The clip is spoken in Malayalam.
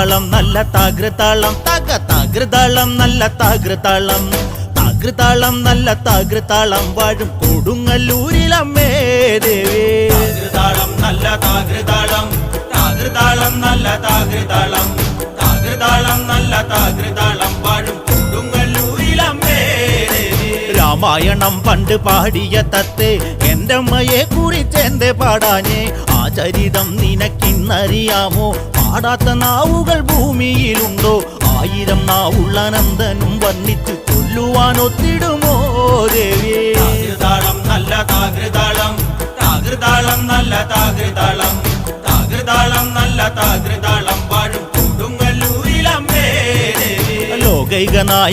താകൃതാളം നല്ല താകൃതാളം താകൃതാളം നല്ല താകൃതാളം താകൃതാളം നല്ല താകൃതാളം വാഴും കൊടുങ്ങല്ലൂരിലമ്മേ ദേവി താകൃതാളം നല്ല താകൃതാളം താകൃതാളം നല്ല താകൃതാളം താകൃതാളം നല്ല താകൃതാളം വാഴും കൊടുങ്ങല്ലൂരിലമ്മേ ദേവി രാമായണം പണ്ട് പാടിയ തത്തേ എന്റെ അമ്മയെ കുറിച്ചെന്തേ പാടാഞ്ഞേ ആ ചരിതം നിനക്കിന്നറിയാമോ പാടാത്ത നാവുകൾ ഭൂമിയിലുണ്ടോ ആയിരം നാവുള്ള നന്ദനും വർണ്ണിച്ചു ചൊല്ലുവാൻ ഒത്തിടുമോ ദേവി താകൃതാളം നല്ല താകൃതാളം താകൃതാളം നല്ല താകൃതാളം താകൃതാളം നല്ല താകൃതാളം വാഴും കൊടുങ്ങല്ലൂരിലമ്മേ ദേവി ലോകൈകനായ